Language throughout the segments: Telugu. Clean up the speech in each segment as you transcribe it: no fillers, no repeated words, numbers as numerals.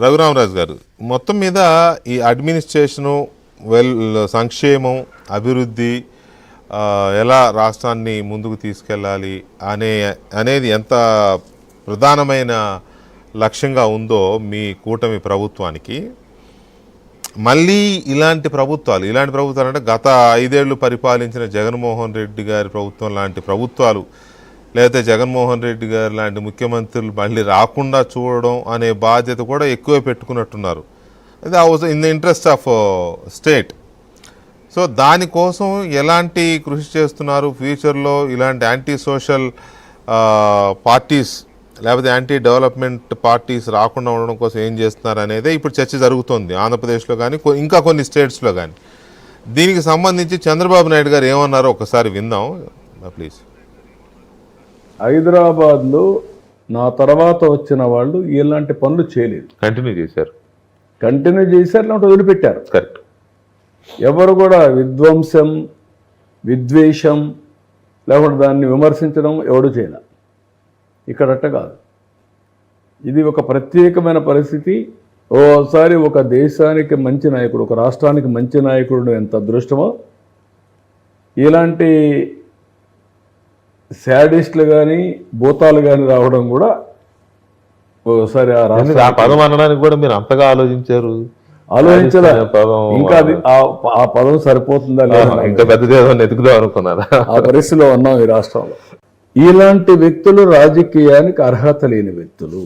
రఘురామరాజు గారు, మొత్తం మీద ఈ అడ్మినిస్ట్రేషను, సంక్షేమం, అభివృద్ధి, ఎలా రాష్ట్రాన్ని ముందుకు తీసుకెళ్ళాలి అనేది ఎంత ప్రధానమైన లక్ష్యంగా ఉందో మీ కూటమి ప్రభుత్వానికి, మళ్ళీ ఇలాంటి ప్రభుత్వాలు అంటే గత 5 ఏళ్ళు పరిపాలించిన జగన్మోహన్ రెడ్డి గారి ప్రభుత్వం లాంటి ప్రభుత్వాలు, లేకపోతే జగన్మోహన్ రెడ్డి గారు లాంటి ముఖ్యమంత్రులు మళ్ళీ రాకుండా చూడడం అనే బాధ్యత కూడా ఎక్కువ పెట్టుకున్నట్టున్నారు. అది in the interest of state. So దానికోసం ఎలాంటి కృషి చేస్తున్నారు? ఫ్యూచర్లో ఇలాంటి యాంటీ సోషల్ పార్టీస్ లేకపోతే యాంటీ డెవలప్మెంట్ పార్టీస్ రాకుండా ఉండడం కోసం ఏం చేస్తున్నారు అనేదే ఇప్పుడు చర్చ జరుగుతోంది ఆంధ్రప్రదేశ్లో కానీ ఇంకా కొన్ని స్టేట్స్లో కానీ. దీనికి సంబంధించి చంద్రబాబు నాయుడు గారు ఏమన్నారో ఒకసారి విందాం ప్లీజ్. హైదరాబాద్లో నా తర్వాత వచ్చిన వాళ్ళు ఇలాంటి పనులు చేయలేదు, కంటిన్యూ చేశారు లేకపోతే వదిలిపెట్టారు. కరెక్ట్. ఎవరు కూడా విధ్వంసం, విద్వేషం లేకపోతే దాన్ని విమర్శించడం ఎవడు చేయలే. ఇక్కడట్ట కాదు. ఇది ఒక ప్రత్యేకమైన పరిస్థితి. ఓసారి ఒక దేశానికి మంచి నాయకుడు, ఒక రాష్ట్రానికి మంచి నాయకుడు ఎంత అదృష్టమో, ఇలాంటి శాడిస్టులు కానీ భూతాలు కానీ రావడం కూడా ఒకసారి ఆ పదం అనడానికి కూడా మీరు అంతగా ఆలోచించారు. ఆలోచించలే, ఇంకా అది ఆ పదం సరిపోతుందా లేదా, ఇంకా పెద్దదేదో ఎదుగుదాం అనుకున్నారా? ఆ పరిస్థితిలో ఉన్నాం ఈ రాష్ట్రంలో. ఇలాంటి వ్యక్తులు రాజకీయానికి అర్హత లేని వ్యక్తులు.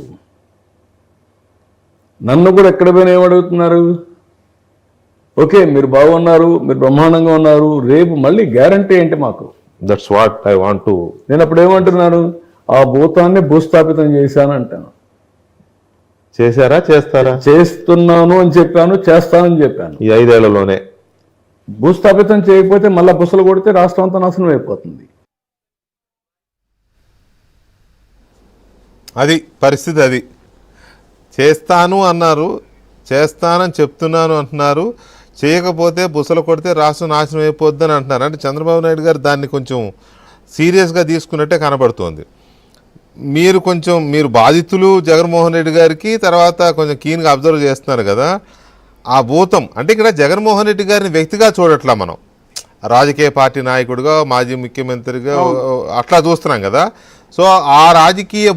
నన్ను కూడా ఎక్కడ పోయినా ఏమడుగుతున్నారు? ఓకే, మీరు బాగున్నారు, మీరు బ్రహ్మాండంగా ఉన్నారు, రేపు మళ్ళీ గ్యారంటీ ఏంటి మాకు? That's what I want to. నేను అప్పుడు ఏమంటున్నాను? ఆ భూతాన్ని భూస్థాపితం చేశానంటాను. చేశారా? చేస్తారా? చేస్తున్నాను అని చెప్పాను, చేస్తానని చెప్పాను. ఈ 5 ఏళ్లలోనే భూస్థాపితం చేయకపోతే మళ్ళీ బుసలు కొడితే రాష్ట్రం అంతా నాశనం అయిపోతుంది. అది పరిస్థితి. అది చేస్తాను అన్నారు, చేస్తానని చెప్తున్నాను అంటున్నారు, చేయకపోతే బుసలు కొడితే రాష్ట్రం నాశనం అయిపోద్దని అంటున్నారు. అంటే చంద్రబాబు నాయుడు గారు దాన్ని కొంచెం సీరియస్గా తీసుకున్నట్టే కనబడుతోంది. మీరు బాధితులు జగన్మోహన్ రెడ్డి గారికి, తర్వాత కొంచెం కీన్గా అబ్జర్వ్ చేస్తున్నారు కదా. ఆ భూతం అంటే ఇక్కడ జగన్మోహన్ రెడ్డి గారిని వ్యక్తిగా చూడట్లా, మనం రాజకీయ పార్టీ నాయకుడిగా, మాజీ ముఖ్యమంత్రిగా అట్లా చూస్తున్నాం కదా. సో ఆ రాజకీయ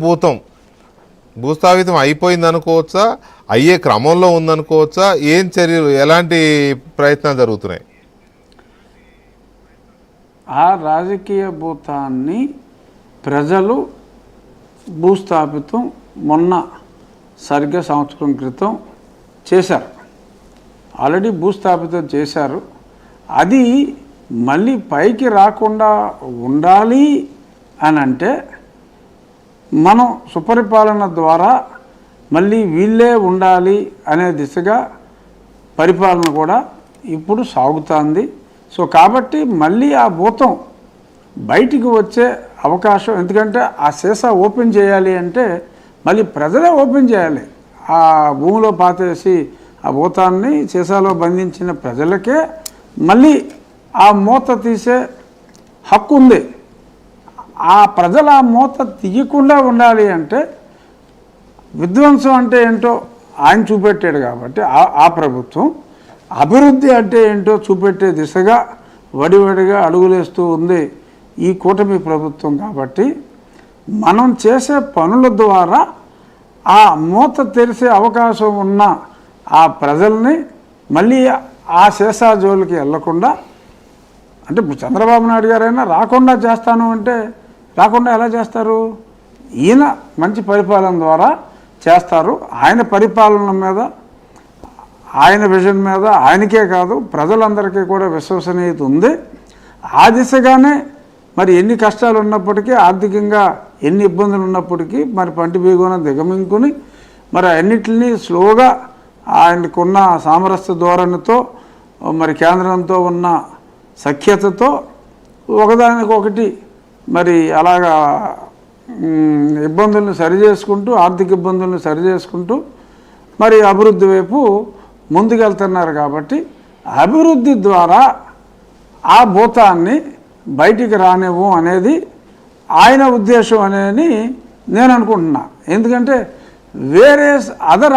భూస్థాపితం అయిపోయింది అనుకోవచ్చా, అయ్యే క్రమంలో ఉందనుకోవచ్చా? ఏం చర్యలు, ఎలాంటి ప్రయత్నాలు జరుగుతున్నాయి? ఆ రాజకీయ భూతాన్ని ప్రజలు భూస్థాపితం మొన్న సరిగ్గా సంవత్సరం క్రితం చేశారు. ఆల్రెడీ భూస్థాపితం చేశారు. అది మళ్ళీ పైకి రాకుండా ఉండాలి అని అంటే మనం సుపరిపాలన ద్వారా మళ్ళీ వీళ్ళే ఉండాలి అనే దిశగా పరిపాలన కూడా ఇప్పుడు సాగుతుంది. సో కాబట్టి మళ్ళీ ఆ భూతం బయటికి వచ్చే అవకాశం, ఎందుకంటే ఆ సీసా ఓపెన్ చేయాలి అంటే మళ్ళీ ప్రజలే ఓపెన్ చేయాలి. ఆ భూమిలో పాతేసి ఆ భూతాన్ని సీసాలో బంధించిన ప్రజలకే మళ్ళీ ఆ మూత తీసే హక్కు ఉంది. ఆ ప్రజలు ఆ మూత తీయకుండా ఉండాలి అంటే విధ్వంసం అంటే ఏంటో ఆయన చూపెట్టాడు. కాబట్టి ఆ ప్రభుత్వం అభివృద్ధి అంటే ఏంటో చూపెట్టే దిశగా వడివడిగా అడుగులేస్తూ ఉంది ఈ కూటమి ప్రభుత్వం. కాబట్టి మనం చేసే పనుల ద్వారా ఆ మూత తెరిసే అవకాశం ఉన్న ఆ ప్రజల్ని మళ్ళీ ఆ శేషా జోలికి వెళ్లకుండా, అంటే చంద్రబాబు నాయుడు గారైనా రాకుండా చేస్తాను అంటే రాకుండా ఎలా చేస్తారు? ఈయన మంచి పరిపాలన ద్వారా చేస్తారు. ఆయన పరిపాలన మీద, ఆయన విజన్ మీద ఆయనకే కాదు ప్రజలందరికీ కూడా విశ్వసనీయత ఉంది. ఆ దిశగానే మరి ఎన్ని కష్టాలు ఉన్నప్పటికీ, ఆర్థికంగా ఎన్ని ఇబ్బందులు ఉన్నప్పటికీ మరి పంటి బీగున దిగమింగుని మరి అన్నిటినీ స్లోగా ఆయనకున్న సామరస్య ధోరణితో, మరి కేంద్రంతో ఉన్న సఖ్యతతో ఒకదానికొకటి మరి అలాగా ఇబ్బందులను సరిచేసుకుంటూ, ఆర్థిక ఇబ్బందులను సరిచేసుకుంటూ మరి అభివృద్ధి వైపు ముందుకెళ్తున్నారు. కాబట్టి అభివృద్ధి ద్వారా ఆ భూతాన్ని బయటికి రానివ్వం అనేది ఆయన ఉద్దేశం అనేది నేను అనుకుంటున్నా. ఎందుకంటే వేరే అదర్